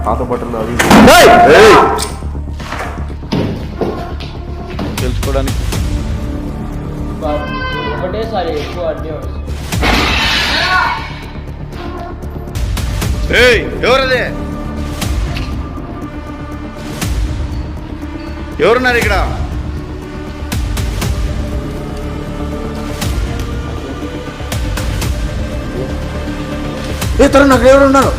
పాత బట్టలు అవి తెలుసుకోవడానికి ఒకటేసారి ఎక్కువ అడ్డే ఎవరదే ఎవరున్నారు ఇక్కడ? ఏ తర నాకు ఎవరు ఉన్నారు?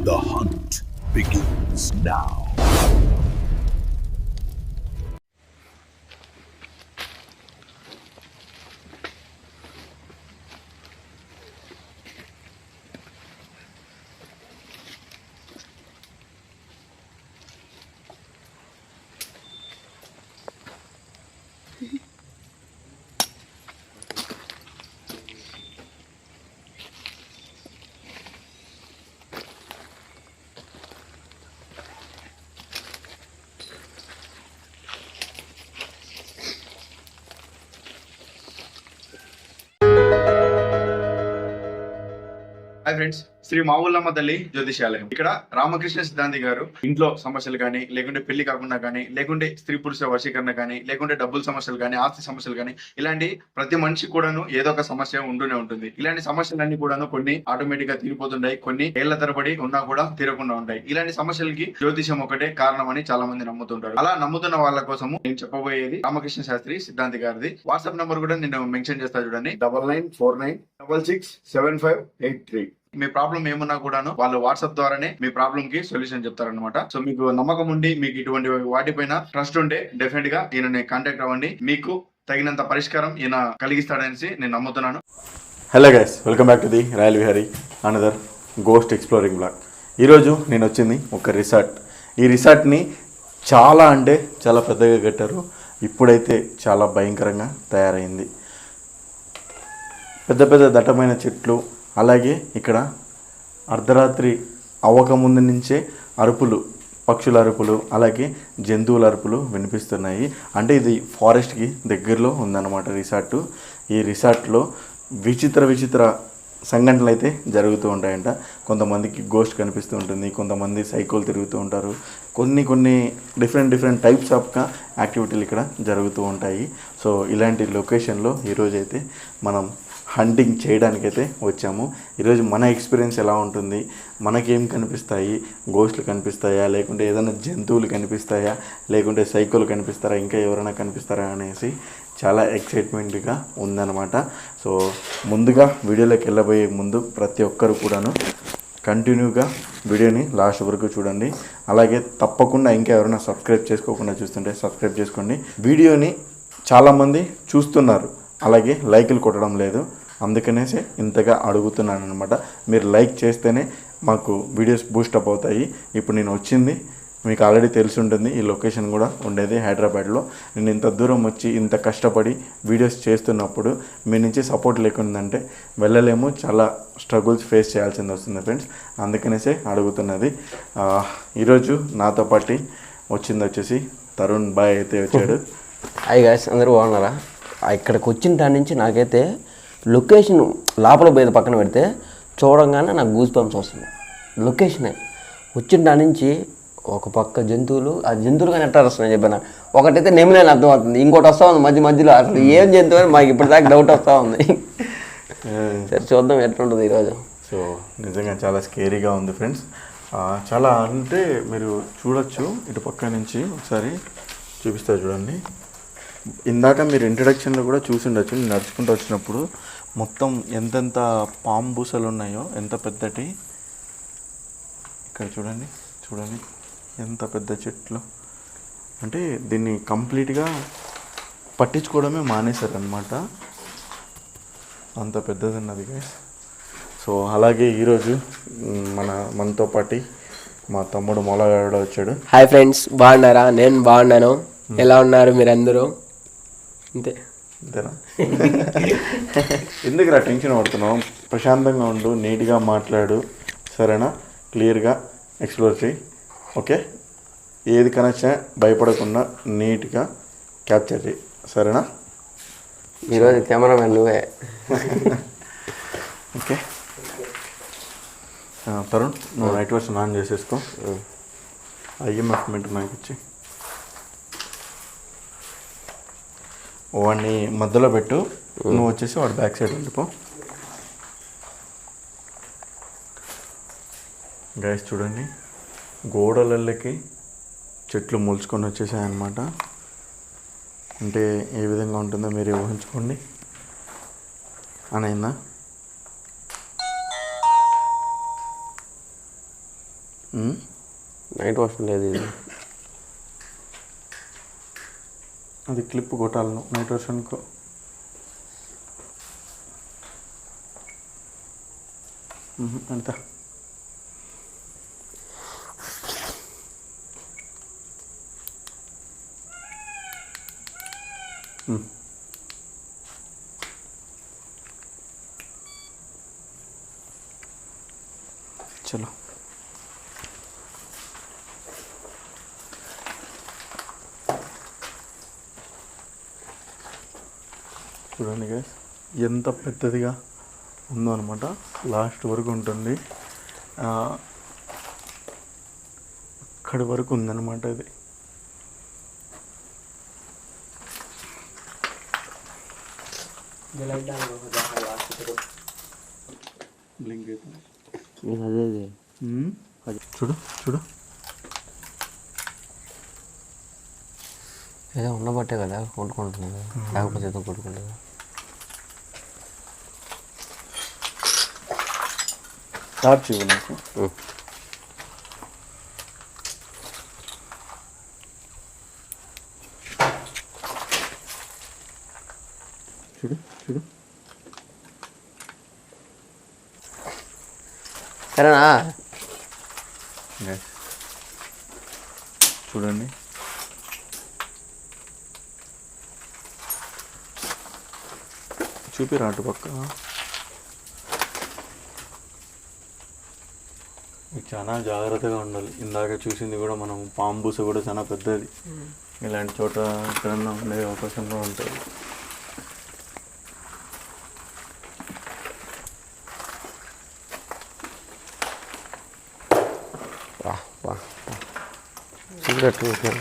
The hunt begins now. Hi friends, Sri Mavullamma తల్లి జ్యోతిషాలయం. ఇక్కడ రామకృష్ణ సిద్ధాంతి గారు ఇంట్లో సమస్యలు కానీ, లేకుంటే పెళ్లి కాకుండా కానీ, లేకుంటే స్త్రీ పురుష వశీకరణ కానీ, లేకుంటే డబ్బుల సమస్యలు కానీ, ఆస్తి సమస్యలు కానీ, ఇలాంటి ప్రతి మనిషి కూడాను ఏదో ఒక సమస్య ఉంటూనే ఉంటుంది. ఇలాంటి సమస్యలన్నీ కూడాను కొన్ని ఆటోమేటిక్ గా తీరిపోతుంటాయి, కొన్ని ఏళ్ల తరబడి ఉన్నా కూడా తీరకుండా ఉంటాయి. ఇలాంటి సమస్యలకి జ్యోతిషం ఒకటే కారణం అని చాలా మంది నమ్ముతుంటారు. అలా నమ్ముతున్న వాళ్ళ కోసము నేను చెప్పబోయేది రామకృష్ణ శాస్త్రి సిద్ధాంతి గారిది వాట్సాప్ నంబర్ కూడా నేను మెన్షన్ చేస్తా చూడండి, 9949667583. మీ ప్రాబ్లం ఏమున్నా కూడాను వాళ్ళు వాట్సాప్ ద్వారానే మీ ప్రాబ్లం కి సొల్యూషన్ చెప్తారనమాట. సో మీకు నమ్మకం ఉండి మీకు ఇటువంటి వాటిపైన ట్రస్ట్ ఉంటే డెఫినెట్ గా ఈయనని కాంటాక్ట్ అవ్వండి, మీకు తగినంత పరిష్కారం ఈయన కలిగిస్తాడనేసి నేను నమ్ముతున్నాను. Hello guys, welcome back to the royal Vihari another ghost exploring blog. ఈరోజు నేను వచ్చింది ఒక రిసార్ట్. ఈ రిసార్ట్ని చాలా అంటే చాలా పెద్దగా కట్టారు. ఇప్పుడైతే చాలా భయంకరంగా తయారైంది. పెద్ద పెద్ద దట్టమైన చెట్లు, అలాగే ఇక్కడ అర్ధరాత్రి అవ్వకముందు నుంచే అరుపులు, పక్షుల అరుపులు, అలాగే జంతువుల అరుపులు వినిపిస్తున్నాయి. అంటే ఇది ఫారెస్ట్కి దగ్గరలో ఉందన్నమాట రిసార్టు. ఈ రిసార్ట్లో విచిత్ర సంఘటనలు అయితే జరుగుతూ ఉంటాయంట. కొంతమందికి గోస్ట్ కనిపిస్తూ ఉంటుంది, కొంతమంది సైకోలు తిరుగుతూ ఉంటారు, కొన్ని డిఫరెంట్ టైప్స్ ఆఫ్ యాక్టివిటీలు ఇక్కడ జరుగుతూ ఉంటాయి. సో ఇలాంటి లొకేషన్లో ఈరోజు అయితే మనం హంటింగ్ చేయడానికైతే వచ్చాము. ఈరోజు మన ఎక్స్పీరియన్స్ ఎలా ఉంటుంది, మనకేం కనిపిస్తాయి, గోస్ట్లు కనిపిస్తాయా, లేకుంటే ఏదైనా జంతువులు కనిపిస్తాయా, లేకుంటే సైకోలు కనిపిస్తారా, ఇంకా ఎవరైనా కనిపిస్తారా అనేసి చాలా ఎక్సైట్మెంట్గా ఉందన్నమాట. సో ముందుగా వీడియోలోకి వెళ్ళబోయే ముందు ప్రతి ఒక్కరు కూడాను కంటిన్యూగా వీడియోని లాస్ట్ వరకు చూడండి. అలాగే తప్పకుండా ఇంకా ఎవరైనా సబ్స్క్రైబ్ చేసుకోకుండా చూస్తుంటే సబ్స్క్రైబ్ చేసుకోండి. వీడియోని చాలామంది చూస్తున్నారు, అలాగే లైకులు కొట్టడం లేదు, అందుకనేసి ఇంతగా అడుగుతున్నాను అనమాట. మీరు లైక్ చేస్తేనే మాకు వీడియోస్ బూస్టప్ అవుతాయి. ఇప్పుడు నేను వచ్చింది మీకు ఆల్రెడీ తెలిసి ఉంటుంది, ఈ లొకేషన్ కూడా ఉండేది హైదరాబాద్లో. నేను ఇంత దూరం వచ్చి ఇంత కష్టపడి వీడియోస్ చేస్తున్నప్పుడు మీ నుంచి సపోర్ట్ లేకుందంటే వెళ్ళలేము, చాలా స్ట్రగుల్స్ ఫేస్ చేయాల్సింది వస్తుంది ఫ్రెండ్స్, అందుకనేసే అడుగుతున్నది. ఈరోజు నాతో పాటు వచ్చేసి తరుణ్ బాయ్ అయితే వచ్చాడు. హాయ్ గాయ్స్, అందరూ బాగున్నారా? ఇక్కడికి వచ్చిన దాని నుంచి నాకైతే లొకేషన్ లోపల పోయేది పక్కన పెడితే చూడంగానే నాకు గూస్ బంప్స్ వస్తుంది. లొకేషనే వచ్చిన దాని నుంచి ఒక పక్క జంతువులు, ఆ జంతువులు కానీ ఎట్లా వస్తున్నాయి చెప్పాను. ఒకటైతే నెమిలేని అర్థం అవుతుంది, ఇంకోటి వస్తూ ఉంది మధ్యలో. అసలు ఏం జంతువు అని మాకు ఇప్పటిదాకా డౌట్ వస్తూ ఉంది. సరే చూద్దాం ఎట్లుంటుంది ఈరోజు. సో నిజంగా చాలా స్కేరీగా ఉంది ఫ్రెండ్స్. చాలా అంటే మీరు చూడొచ్చు, ఇటు పక్క నుంచి ఒకసారి చూపిస్తా చూడండి. ఇందాక మీరు ఇంట్రడక్షన్లో కూడా చూసి ఉండొచ్చు, నేను నడుచుకుంటూ వచ్చినప్పుడు మొత్తం ఎంతెంత పాము బూసలు ఉన్నాయో, ఎంత పెద్దటి. ఇక్కడ చూడండి చూడండి ఎంత పెద్ద చెట్లు. అంటే దీన్ని కంప్లీట్గా పట్టించుకోవడమే మానేశారు అనమాట, అంత పెద్దది ఉన్నది గైస్. సో అలాగే ఈరోజు మనతో పాటు మా తమ్ముడు మొలగాడు వచ్చాడు. హాయ్ ఫ్రెండ్స్, బాగున్నారా? నేను బాగున్నాను. ఎలా ఉన్నారు మీరందరూ? అంతే అంతేనా? ఎందుకురా టెన్షన్ పడుతున్నావు? ప్రశాంతంగా ఉండు, నీట్గా మాట్లాడు, సరేనా? క్లియర్గా ఎక్స్ప్లోర్ చేయి, ఓకే? ఏది కనెక్షన్ భయపడకుండా నీట్గా క్యాప్చర్ చేయి, సరేనా? ఈరోజు కెమెరామెన్ నువ్వే. ఓకే తరుణ్, నువ్వు నైట్ వర్షన్ ఆన్ చేసేసుకో. ఐఎంఎఫ్ మీటర్ నాకు ఇచ్చి వాడిని మధ్యలో పెట్టు, నువ్వు వచ్చేసి వాడు బ్యాక్ సైడ్ వెళ్ళిపో. గైస్ చూడండి, గోడలకి చెట్లు మొలుచుకొని వచ్చేసాయన్నమాట. అంటే ఏ విధంగా ఉంటుందో మీరు ఊహించుకోండి. అనైందా? నైట్ వర్షన్ లేదు ఇది. అది క్లిప్ కొట్టాలను నైట్ వర్షన్కు. ఎంత చలో. చూడండి గైస్ ఎంత పెద్దదిగా ఉందో అనమాట, లాస్ట్ వరకు ఉంటుంది, అక్కడి వరకు ఉందన్నమాట ఇది. బ్లింక్ అదే చూడు చూడు, ఏదో ఉండబట్టే కదా కొట్టుకుంటున్నాను, లేకపోతే ఏదో కొట్టుకుంటుంది. టార్చ్ ఇవ్వు నాకు. చూడు చూడు, సరేనా? చూడండి చూపిరా అటు పక్క. చాలా జాగ్రత్తగా ఉండాలి. ఇందాక చూసింది కూడా మనం పాంబూస కూడా చాలా పెద్దది. ఇలాంటి చోట ఎక్కడన్నా ఉండే అవకాశం కూడా ఉంటుంది. సిగరెట్ ఇక్కడ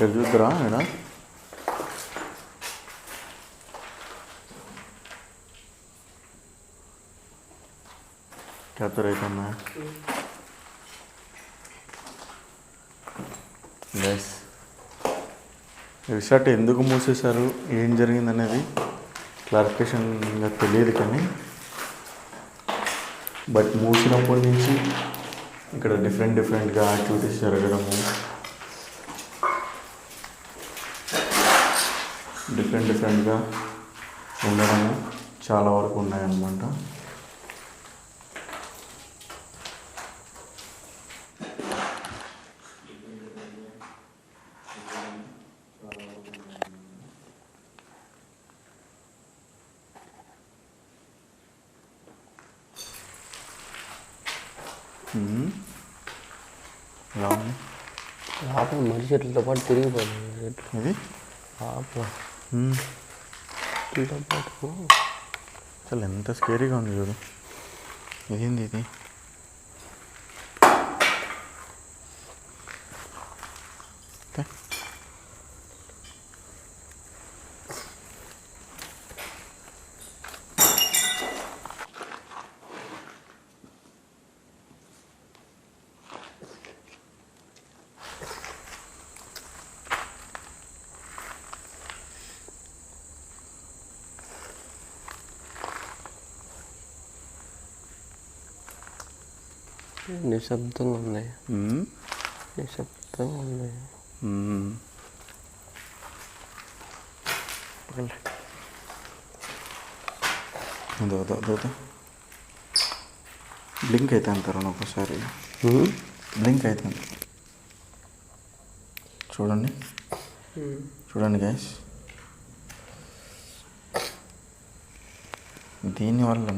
చూద్దురా ఇక్కడ క్యాప్చర్ అవుతున్నా గైస్. రిసార్ట్ ఎందుకు మూసేశారు, ఏం జరిగింది అనేది క్లారిఫికేషన్గా తెలియదు, కానీ బట్ మూసినప్పటి నుంచి ఇక్కడ డిఫరెంట్గా యాక్టివిటీస్ జరగడము, డిఫరెంట్గా ఉండడము చాలా వరకు ఉన్నాయన్నమాట. ఎలా ఉంది? లోపల మర్రి చెట్లతో పాటు తిరిగిపోయింది. ఇది లోపల చెట్లతో పాటు అసలు ఎంత స్కేరీగా ఉంది చూడు. ఇదేంది ఇది? నిశ్శబ్దంగా ఉంది. మ్మ్. నిశ్శబ్దంగా ఉంది. మ్మ్. అదో బ్లింక్ అయితే అంటారు ఒకసారి. బ్లింక్ అయితే చూడండి చూడండి గైస్. దీనివల్ల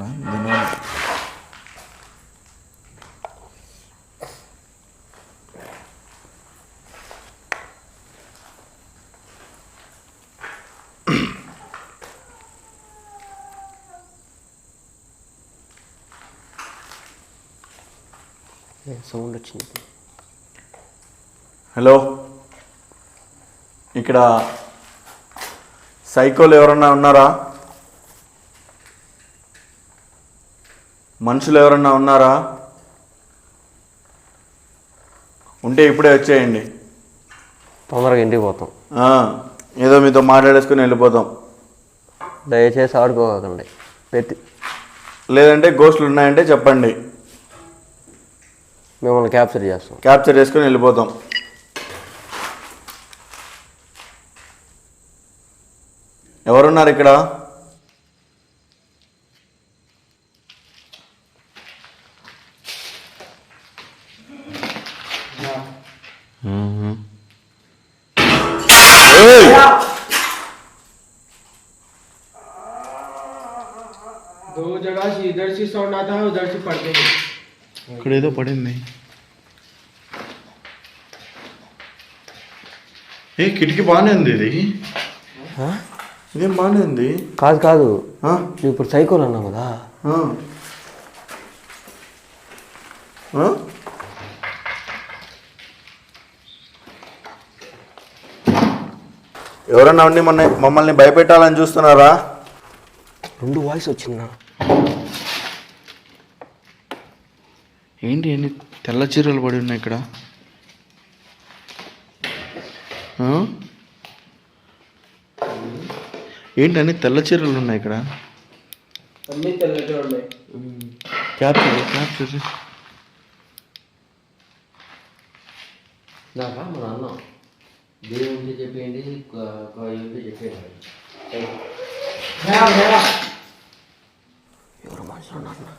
సౌండ్ వచ్చింది. హలో, ఇక్కడ సైకోలు ఎవరన్నా ఉన్నారా? మనుషులు ఎవరన్నా ఉన్నారా? ఉంటే ఇప్పుడే వచ్చేయండి. తొందరగా ఇంటికి పోతాం. ఏదో మీతో మాట్లాడేసుకుని వెళ్ళిపోతాం. దయచేసి ఆడుకోకండి. లేదంటే గోస్టులు ఉన్నాయంటే చెప్పండి, మిమ్మల్ని క్యాప్చర్ చేస్తాం. క్యాప్చర్ చేసుకుని వెళ్ళిపోతాం. ఎవరున్నారు ఇక్కడ? दो जगह से इधर से साउंड आता है, उधर से पड़ते हैं. ఇక్కడ ఏదో పడింది. కిటికీ బాగానే ఉంది. ఇదేం బాగానే ఉంది. కాదు నువ్వు ఇప్పుడు సైకోలు అన్నావు కదా. ఎవరన్నా ఉండి మమ్మల్ని భయపెట్టాలని చూస్తున్నారా? 2 వాయిస్ వచ్చిందా? ఏంటి ఎన్ని తెల్ల చీరలు పడి ఉన్నాయి ఇక్కడ? ఏంటి అన్ని తెల్ల చీరలు ఉన్నాయి ఇక్కడ? అన్ని తెల్లగా ఉన్నాయి. క్యాప్చర్ దాకా మన అన్న దేవుడి చెప్పేయండి, చెప్పేయండి. ఎవరు మనుషులు ఉన్నారు?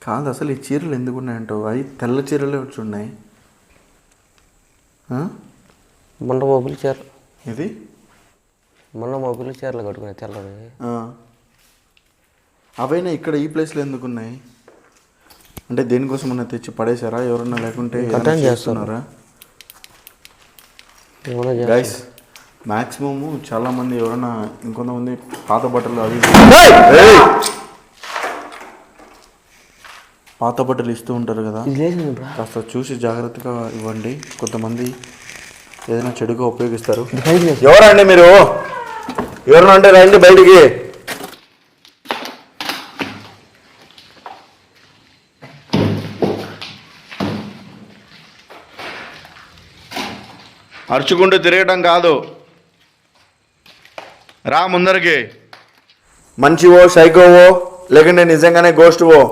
కాదు, అసలు ఈ చీరలు ఎందుకు ఉన్నాయంటావు? అవి తెల్ల చీరలే వచ్చి ఉన్నాయి. మొన్న మొబైల్ చీరలు, ఇది మొన్న మొబైల్ చీరలు కట్టుకున్నాయి తెల్లవి. అవైనా ఇక్కడ ఈ ప్లేస్లో ఎందుకు ఉన్నాయి? అంటే దేనికోసం ఉన్న తెచ్చి పడేశారా ఎవరన్నా? లేకుంటే చేస్తున్నారా? గైస్, మ్యాక్సిమము చాలామంది ఎవరన్నా ఇంకొంతమంది పాత బట్టలు అవి పాత బట్టలు ఇస్తూ ఉంటారు కదా, కాస్త చూసి జాగ్రత్తగా ఇవ్వండి. కొంతమంది ఏదైనా చెడుగా ఉపయోగిస్తారు. ఎవరండి మీరు? ఎవరన్నా అంటే రండి బయటికి. అరుచుకుంటూ తిరగటం కాదు, రా ముందరికి. మంచివో సైకోవో లేకుంటే నిజంగానే గోస్టువో.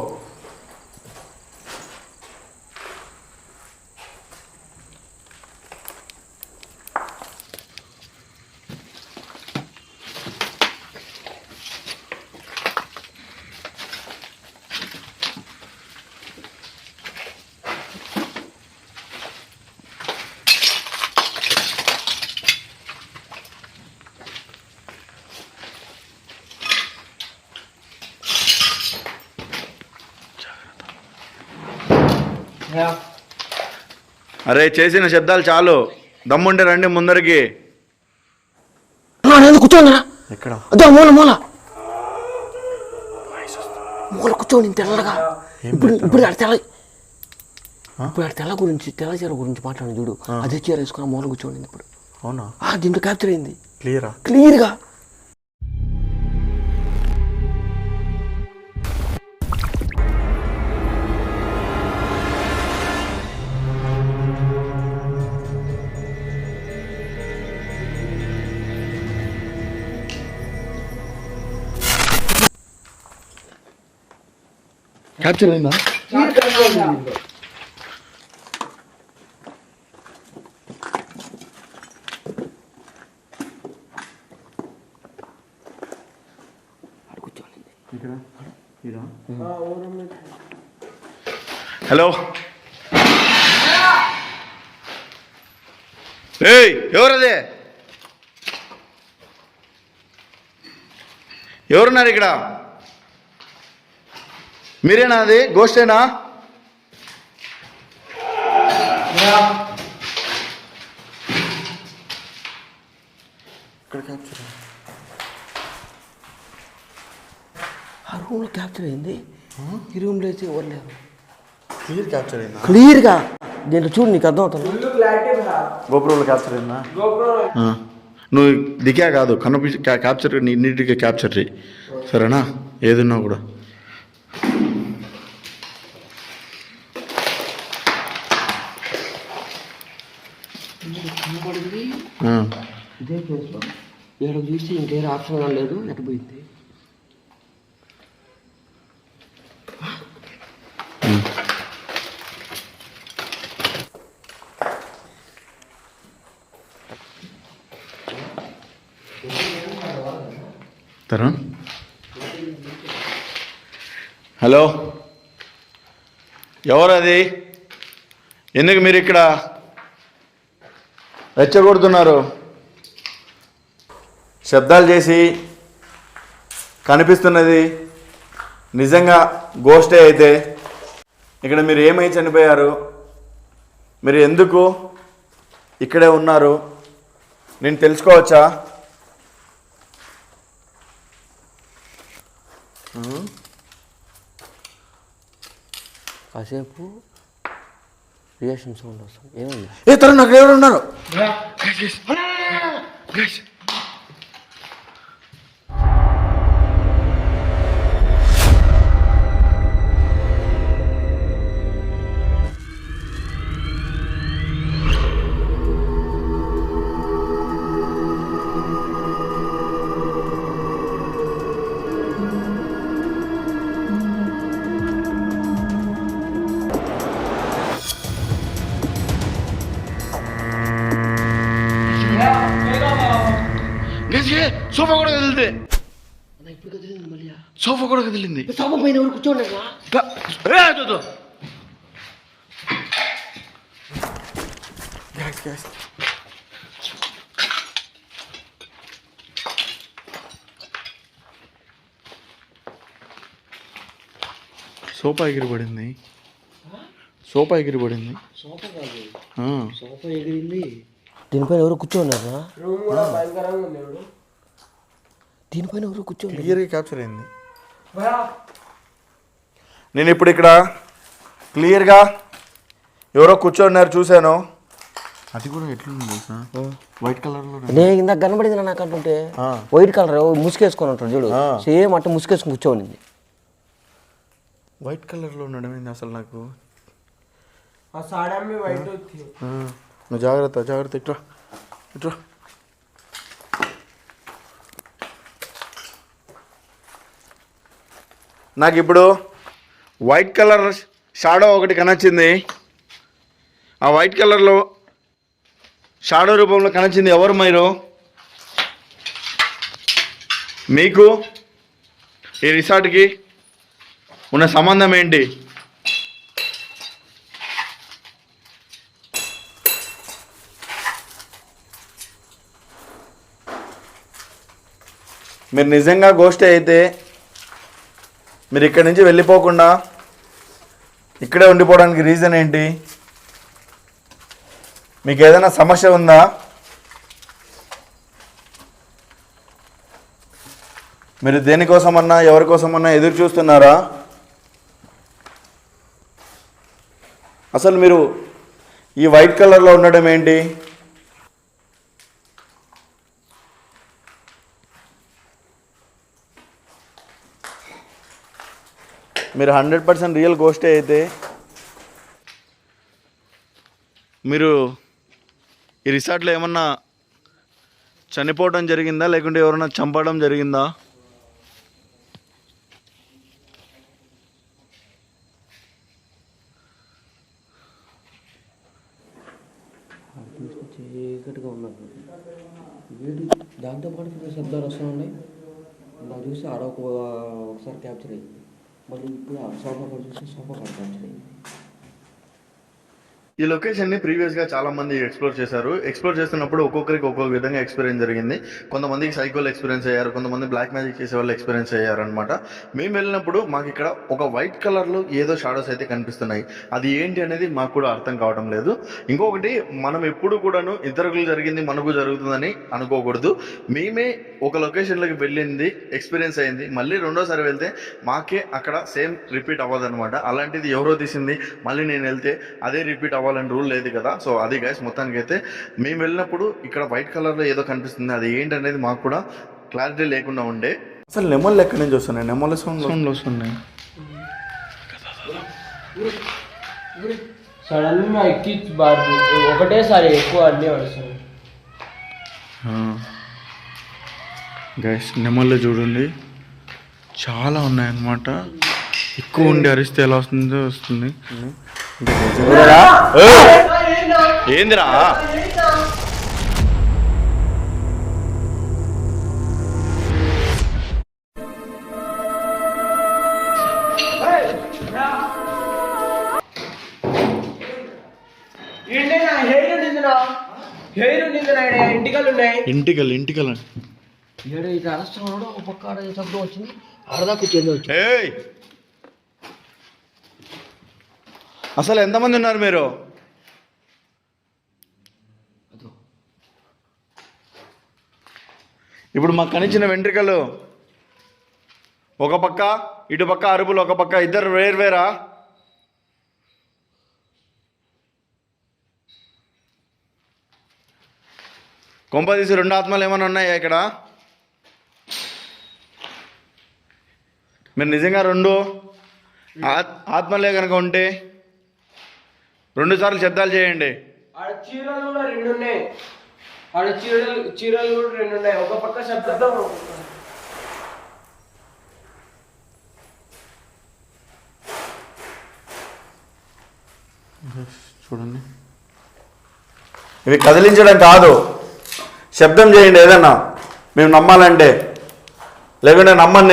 అరే చేసిన శబ్దాలు చాలు, దమ్ముంటే రండి ముందరికి. కూర్చోండి. ఎక్కడ? అదే మూల మూల మూల కూర్చోండి. తెల్లగా ఇప్పుడు తెల్ల గురించి, తెల్ల చీర గురించి మాట్లాడి చూడు. అదే చీర వేసుకుని మూల కూర్చోండి. ఇప్పుడు అవునా? దీంట్లో క్యాప్చర్ అయింది క్లియర్గా. క్యాప్చర్ అయిందా? హలో, ఏయ్ ఎవరదే? ఎవరున్నారు ఇక్కడ? మీరేనా? అది గోస్టేనా? ఇక్కడ క్యాప్చర్ ఆ రూమ్లో క్యాప్చర్ అయింది. ఈ రూమ్లో అయితే ఎవరు లేరు. క్లియర్ క్యాప్చర్ అయిందా? క్లియర్గా దీంట్లో చూడు, నీకు అర్థమవుతుంది. గోప్రోలో క్యాప్చర్ అయిందా? నువ్వు దిగా కాదు, కనిపి క్యాప్చర్ నీట్గా క్యాప్చర్ చేయి, సరేనా? ఏదున్నా కూడా. ఇదే ప్లేస్లో ఇక్కడ చూస్తే ఇంకేం ఆప్షన్ లేదు, ఎట్టపోయింది. తరుణ్, హలో, ఎవరు అది? ఎందుకు మీరు ఇక్కడ రెచ్చగొడుతున్నారు? శబ్దాలు చేసి కనిపిస్తున్నది నిజంగా గోస్టే అయితే ఇక్కడ మీరు ఏమై చనిపోయారు? మీరు ఎందుకు ఇక్కడే ఉన్నారు? నేను తెలుసుకోవచ్చా? కాసేపు రియాక్షన్ సౌండ్ వస్తుంది. ఏమైంది? ఏ తరుణ్, అక్కడ ఎవరు ఉన్నారు? సోఫా కూడా కదిలింది. ఇప్పుడు కదిలింది మళ్ళీ. సోఫా కూడా కదిలింది. సోఫా పైన ఎవరు కూర్చోండి. సోఫా ఎగిరిపడింది. సోఫా ఎగిరిపడింది. సోఫా ఎగిరింది. దీనిపైన ఎవరు కూర్చోన్నారా? దీనిపైన ఎవరు కూర్చోండి. క్లియర్గా క్యాప్చర్ అయింది. నేను ఇప్పుడు ఇక్కడ క్లియర్గా ఎవరో కూర్చోన్నారు, చూశాను. అది కూడా ఎట్లుంది తెలుసా? వైట్ కలర్లో. నేను ఇందాక కనబడింది నాకు అంటుంటే. వైట్ కలర్ ముసుకేసుకొని ఉంటాడు చూడు, సేమ్ అంటే ముసుకేసుకొని కూర్చోనింది. వైట్ కలర్లో ఉండడం అసలు నాకు. నువ్వు జాగ్రత్త, జాగ్రత్త. ఇట్రా ఇట్రా. నాకు ఇప్పుడు వైట్ కలర్ షాడో ఒకటి కనొచ్చింది. ఆ వైట్ కలర్లో షాడో రూపంలో కనొచ్చింది. ఎవరు మీరు? మీకు ఈ రిసార్ట్కి ఉన్న సంబంధం ఏంటి? మీరు నిజంగా గోష్ఠి అయితే మీరు ఇక్కడి నుంచి వెళ్ళిపోకుండా ఇక్కడే ఉండిపోవడానికి రీజన్ ఏంటి? మీకు ఏదైనా సమస్య ఉందా? మీరు దేనికోసమన్నా ఎవరికోసమన్నా ఎదురు చూస్తున్నారా? అసలు మీరు ఈ వైట్ కలర్లో ఉండడం ఏంటి? మీరు 100% రియల్ గోస్టే అయితే మీరు ఈ రిసార్ట్లో ఏమన్నా చనిపోవడం జరిగిందా, లేకుంటే ఎవరన్నా చంపడం జరిగిందా? చీకటిగా ఉన్నది. వీడి దాంతోపాటు కూడా శబ్దాలు వస్తున్నాయి. నాకు చూసి ఆడ ఒకసారి క్యాప్చర్ అయ్యింది. మళ్ళీ ఇప్పుడు ఆ సోఫా కూడా చూసి సోఫా కూడా క్యాప్చర్ అయ్యింది. ఈ లొకేషన్ని ప్రీవియస్గా చాలా మంది ఎక్స్ప్లోర్ చేశారు. ఎక్స్ప్లోర్ చేస్తున్నప్పుడు ఒక్కొక్కరికి ఒక్కొక్క విధంగా ఎక్స్పీరియన్స్ జరిగింది. కొంతమందికి సైకోలు ఎక్స్పీరియన్స్ అయ్యారు, కొంతమంది బ్లాక్ మ్యాజిక్ చేసే వాళ్ళు ఎక్స్పీరియన్స్ అయ్యారు అనమాట. మేము వెళ్ళినప్పుడు మాకు ఇక్కడ ఒక వైట్ కలర్లో ఏదో షాడోస్ అయితే కనిపిస్తున్నాయి. అది ఏంటి అనేది మాకు కూడా అర్థం కావడం లేదు. ఇంకొకటి, మనం ఎప్పుడు కూడాను ఇతరులకు జరిగింది మనకు జరుగుతుందని అనుకోకూడదు. మేమే ఒక లొకేషన్లోకి వెళ్ళింది, ఎక్స్పీరియన్స్ అయింది, మళ్ళీ రెండోసారి వెళ్తే మాకే అక్కడ సేమ్ రిపీట్ అవ్వదు అనమాట. అలాంటిది ఎవరో తీసింది మళ్ళీ నేను వెళ్తే అదే రిపీట్ అవ్వాలని రూల్ లేదు కదా. సో అది గైస్, మొత్తానికి అయితే మేము వెళ్ళినప్పుడు ఇక్కడ వైట్ కలర్లో ఏదో కనిపిస్తుంది, అది ఏంటనేది మాకు కూడా క్లారిటీ లేకుండా ఉండే. అసలు నెమళ్ళు ఎక్కడి నుంచి వస్తున్నాయి? నెమళ్ళ సౌండ్లు వస్తున్నాయి. సడన్గా ఎక్కి ఒకటేసారి ఎక్కువ అన్నీ వస్తున్నాయి. గైస్, నెమళ్ళు చూడండి చాలా ఉన్నాయన్నమాట. ఎక్కువ ఉండి అరిస్తే ఎలా వస్తుంది. ఏందిరా? ఇంటికల్ ఇట్లా అరస్తున్నాడు. ఒక పక్క ఆడ శబ్దం వచ్చింది, ఆడదాకా వచ్చేది వచ్చింది. అసలు ఎంతమంది ఉన్నారు మీరు? ఇప్పుడు మాకు కనిచిన వెంట్రుకలు ఒక పక్క, ఇటు పక్క అరుపులు ఒక పక్క, ఇద్దరు వేర్వేరా? కొంపదీసి రెండు ఆత్మలు ఏమైనా ఉన్నాయా ఇక్కడ? మీరు నిజంగా రెండు ఆత్మలే కనుక ఉంటే 2 సార్లు శబ్దాలు చేయండి. ఆడ చీరలు కూడా 2 ఉన్నాయి. ఆడ చీరలు కూడా 2 ఉన్నాయి. ఒక పక్క శబ్దం, చూడండి. ఇవి కదిలించడం కాదు, శబ్దం చేయండి ఏదన్నా మేము నమ్మాలంటే, లేకుంటే నమ్మను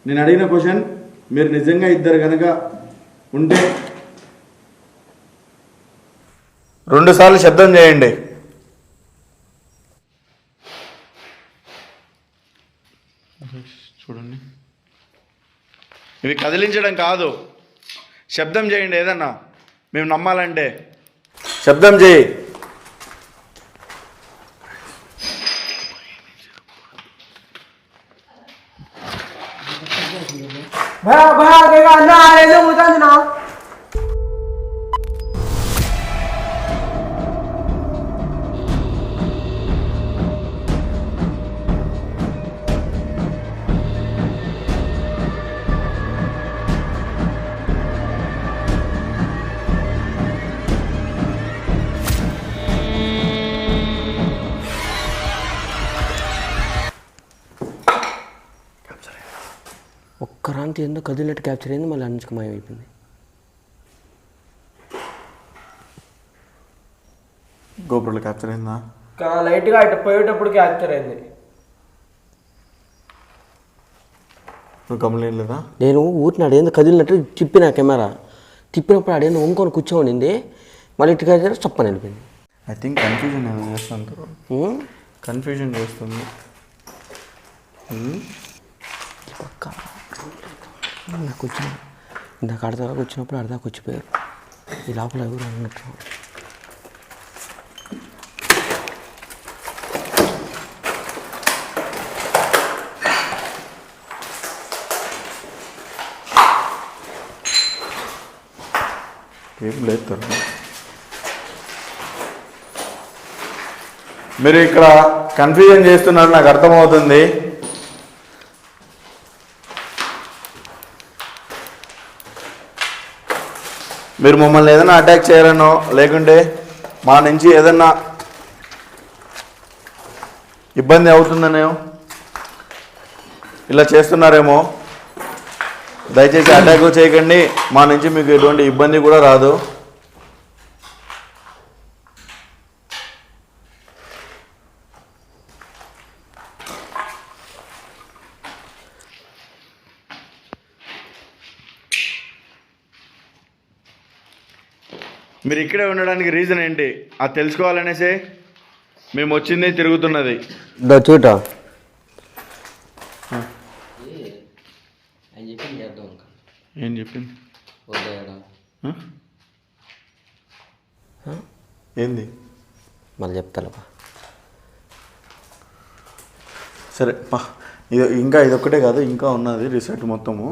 నేను అడిగిన క్వశ్చన్. మీరు నిజంగా ఇద్దరు కనుక ఉంటే 2 సార్లు శబ్దం చేయండి. చూడండి, ఇవి కదిలించడం కాదు, శబ్దం చేయండి ఏదన్నా మేము నమ్మాలంటే. శబ్దం చేయి. ఒక్క రాంతి ఏందో కదిలినట్టు క్యాప్చర్ అయింది, మళ్ళీ అన్నించుకు మాయమైపోయింది. గోపురంలో క్యాప్చర్ అయిందా? లైట్గా అటు పోయేటప్పుడు క్యాప్చర్ అయింది. నువ్వు గమలేం లేదా? నేను ఊరినాడు ఏందో కదిలినట్టు తిప్పిన కెమెరా, తిప్పినప్పుడు ఆడేందో వంకొని కూర్చోనింది, మళ్ళీ ఇటు క్యాప్చర్ చప్పని వెళ్ళిపోయింది. ఐ థింక్ కన్ఫ్యూజన్ చేస్తుంది. పక్క నాకు వచ్చిన ఇందాక అర్ధదాకా వచ్చినప్పుడు అర్ధదాకా వచ్చిపోయారు. ఈ లోపల ఎవరు అన్నట్టు. ఏం లేదు. మీరు ఇక్కడ కన్ఫ్యూజన్ చేస్తున్నారు, నాకు అర్థమవుతుంది. మీరు మమ్మల్ని ఏదైనా అటాక్ చేయాలనో, లేకుంటే మా నుంచి ఏదన్నా ఇబ్బంది అవుతుందనో ఇలా చేస్తున్నారేమో. దయచేసి అటాక్ చేయకండి, మా నుంచి మీకు ఎటువంటి ఇబ్బంది కూడా రాదు. మీరు ఇక్కడే ఉండడానికి రీజన్ ఏంటి అది తెలుసుకోవాలనేసే మేము వచ్చింది తిరుగుతున్నది. చూడ ఏం చెప్పింది? ఏంది మళ్ళీ చెప్తాను. సరే పా. ఇది ఇంకా ఇదొక్కటే కాదు, ఇంకా ఉన్నది రిసార్ట్ మొత్తము.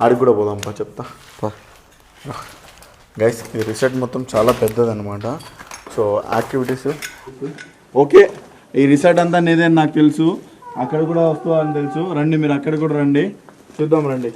ఆడికి కూడా పోదాంపా, చెప్తా. గైస్ ఈ రిసార్ట్ మొత్తం చాలా పెద్దదన్నమాట. So activities okay. ఈ రిసార్ట్ అంతా నీదేని నాకు తెలుసు, అక్కడ కూడా వస్తువు అని తెలుసు. రండి మీరు అక్కడ కూడా రండి, చూద్దాం రండి.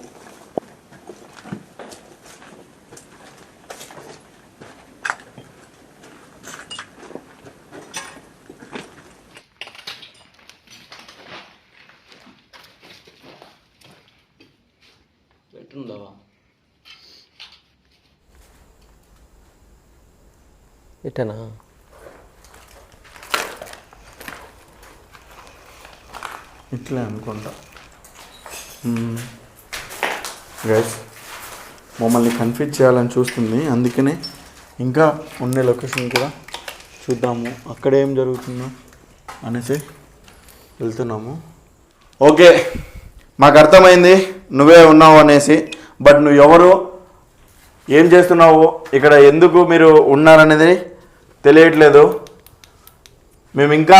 ఇటనా ఇట్లే అనుకుంటా. గైస్ మమ్మల్ని కన్ఫ్యూజ్ చేయాలని చూస్తుంది, అందుకనే ఇంకా ఉండే లొకేషన్ కూడా చూద్దాము అక్కడ ఏం జరుగుతుందో అనేసి వెళ్తున్నాము. ఓకే మాకు అర్థమైంది నువ్వే ఉన్నావు అనేసి. బట్ నువ్వు ఎవరు, ఏం చేస్తున్నావు ఇక్కడ, ఎందుకు మీరు ఉన్నారనేది తెలియట్లేదు. మేము ఇంకా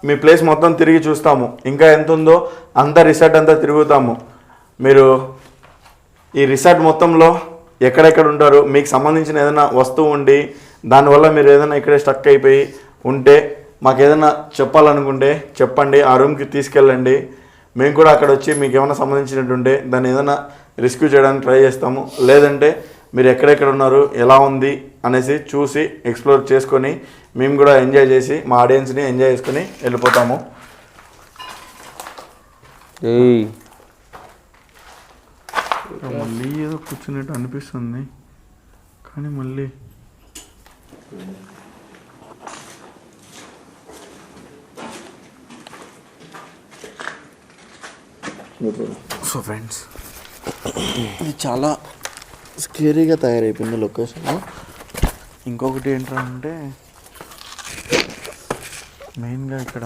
మీ ప్లేస్ మొత్తం తిరిగి చూస్తాము, ఇంకా ఎంత ఉందో అంత రిసార్ట్ అంతా తిరుగుతాము. మీరు ఈ రిసార్ట్ మొత్తంలో ఎక్కడెక్కడ ఉంటారు, మీకు సంబంధించిన ఏదైనా వస్తువు ఉండి దానివల్ల మీరు ఏదైనా ఇక్కడే స్టక్ అయిపోయి ఉంటే మాకు ఏదైనా చెప్పాలనుకుంటే చెప్పండి, ఆ రూమ్కి తీసుకెళ్ళండి. మేము కూడా అక్కడ వచ్చి మీకు ఏమైనా సంబంధించినట్టుంటే దాన్ని ఏదైనా రెస్క్యూ చేయడానికి ట్రై చేస్తాము. లేదంటే మీరు ఎక్కడెక్కడ ఉన్నారు, ఎలా ఉంది అనేసి చూసి ఎక్స్ప్లోర్ చేసుకొని మేము కూడా ఎంజాయ్ చేసి మా ఆడియన్స్ని ఎంజాయ్ చేసుకొని వెళ్ళిపోతాము. మళ్ళీ ఏదో కూర్చున్నట్టు అనిపిస్తుంది, కానీ మళ్ళీ సో ఫ్రెండ్స్ ఇది చాలా స్కేరీగా తయారైపోయింది లొకేషన్. ఇంకొకటి ఏంటంటే మెయిన్గా ఇక్కడ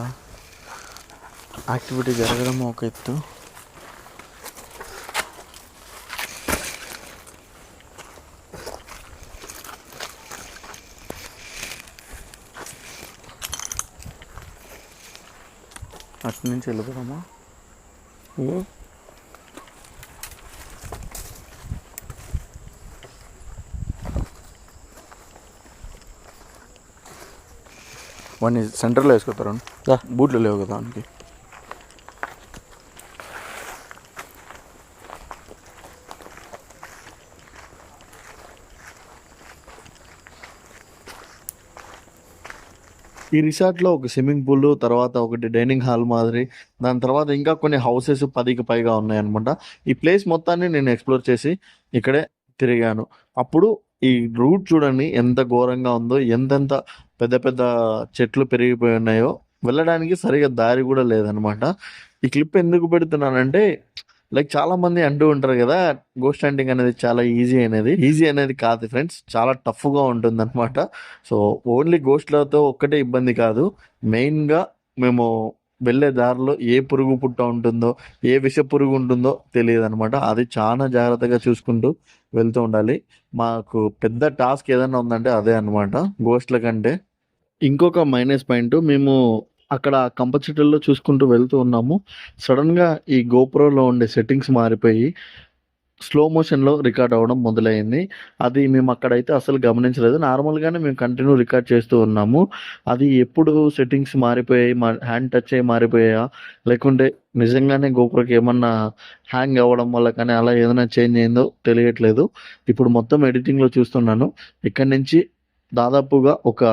యాక్టివిటీ జరగడం ఒక ఎత్తు, అటు నుంచి వెళ్ళిపోదామా? వాడిని సెంటర్లో వేసుకొస్తారు, బూట్లు లేవు కదా వానికి. ఈ రిసార్ట్లో ఒక స్విమ్మింగ్ పూల్, తర్వాత ఒకటి డైనింగ్ హాల్ మాదిరి, దాని తర్వాత ఇంకా కొన్ని హౌసెస్ 10కి పైగా ఉన్నాయన్నమాట. ఈ ప్లేస్ మొత్తాన్ని నేను ఎక్స్ప్లోర్ చేసి ఇక్కడే తిరిగాను. అప్పుడు ఈ రూట్ చూడండి ఎంత ఘోరంగా ఉందో, ఎంతెంత పెద్ద పెద్ద చెట్లు పెరిగిపోయి ఉన్నాయో, వెళ్ళడానికి సరిగా దారి కూడా లేదనమాట. ఈ క్లిప్ ఎందుకు పెడుతున్నానంటే లైక్ చాలా మంది అంటూ ఉంటారు కదా గోస్ట్ హంటింగ్ అనేది చాలా ఈజీ అనేది కాదు ఫ్రెండ్స్, చాలా టఫ్గా ఉంటుంది అనమాట. సో ఓన్లీ గోస్ట్లతో ఒక్కటే ఇబ్బంది కాదు, మెయిన్గా మేము వెళ్ళే దారిలో ఏ పురుగు పుట్ట ఉంటుందో, ఏ విష పురుగు ఉంటుందో తెలియదు అనమాట. అది చాలా జాగ్రత్తగా చూసుకుంటూ వెళ్తూ ఉండాలి. మాకు పెద్ద టాస్క్ ఏదైనా ఉందంటే అదే అనమాట గోస్ట్ల కంటే. ఇంకొక మైనస్ పాయింట్, మేము అక్కడ కంప చెట్టుల్లో చూసుకుంటూ వెళ్తూ ఉన్నాము. సడన్గా ఈ గోప్రోలో ఉండే సెట్టింగ్స్ మారిపోయి స్లో మోషన్లో రికార్డ్ అవ్వడం మొదలైంది. అది మేము అక్కడైతే అసలు గమనించలేదు, నార్మల్గానే మేము కంటిన్యూ రికార్డ్ చేస్తూ ఉన్నాము. అది ఎప్పుడు సెట్టింగ్స్ మారిపోయాయి, మా హ్యాండ్ టచ్ అయ్యి మారిపోయా, లేకుంటే నిజంగానే గోప్రోకి ఏమన్నా హ్యాంగ్ అవ్వడం వల్ల కానీ అలా ఏదైనా చేంజ్ అయిందో తెలియట్లేదు. ఇప్పుడు మొత్తం ఎడిటింగ్లో చూస్తున్నాను, ఇక్కడి నుంచి దాదాపుగా ఒక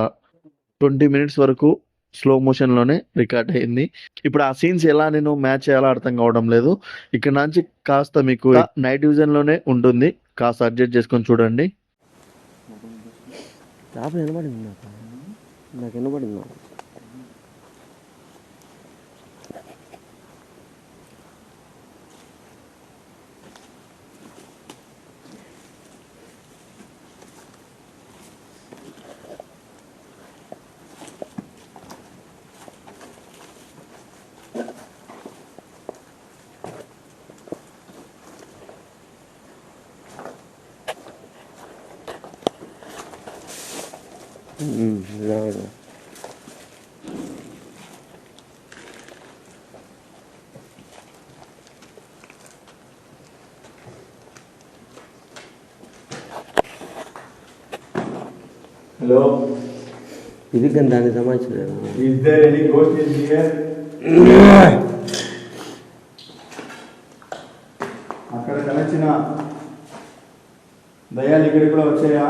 20 మినిట్స్ వరకు స్లో మోషన్లోనే రికార్డ్ అయింది. ఇప్పుడు ఆ సీన్స్ ఎలా నేను మ్యాచ్ చేయాలో అర్థం కావడం లేదు. ఇక్కడ నుంచి కాస్త మీకు నైట్ విజన్లోనే ఉంటుంది, కాస్త అడ్జస్ట్ చేసుకొని చూడండి. నాకు వినబడింది. హలో, ఇది కానీ దానికి సమాచారం is there any ghost in here? అక్కడ కలిసిన దయ్యాలు ఇక్కడికి కూడా వచ్చాయా?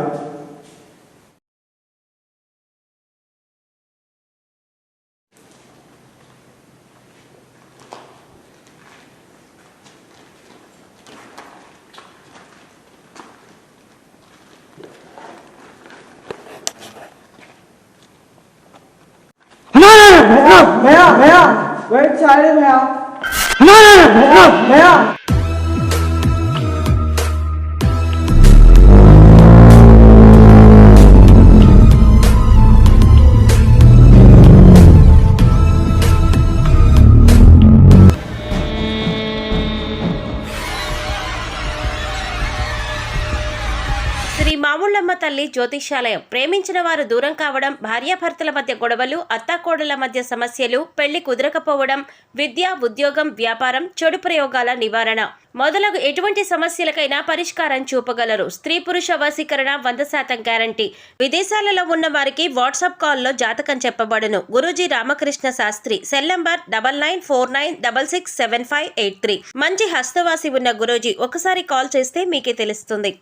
भैया वेट चाहिए भैया भैया శ్రీ మాముళ్ళమ్మ తల్లి జ్యోతిష్యాలయం. ప్రేమించిన వారు దూరం కావడం, భార్యాభర్తల మధ్య గొడవలు, అత్తాకోడళ్ల మధ్య సమస్యలు, పెళ్లి కుదరకపోవడం, విద్య, ఉద్యోగం, వ్యాపారం, చెడు ప్రయోగాల నివారణ మొదలగు ఎటువంటి సమస్యలకైనా పరిష్కారం చూపగలరు. స్త్రీ పురుష వశీకరణ 100% గ్యారంటీ. విదేశాలలో ఉన్న వారికి వాట్సాప్ కాల్లో జాతకం చెప్పబడును. గురూజీ రామకృష్ణ శాస్త్రి. Cell number 9949667583. మంచి హస్తవాసి ఉన్న గురూజీ. ఒకసారి కాల్ చేస్తే మీకే తెలుస్తుంది.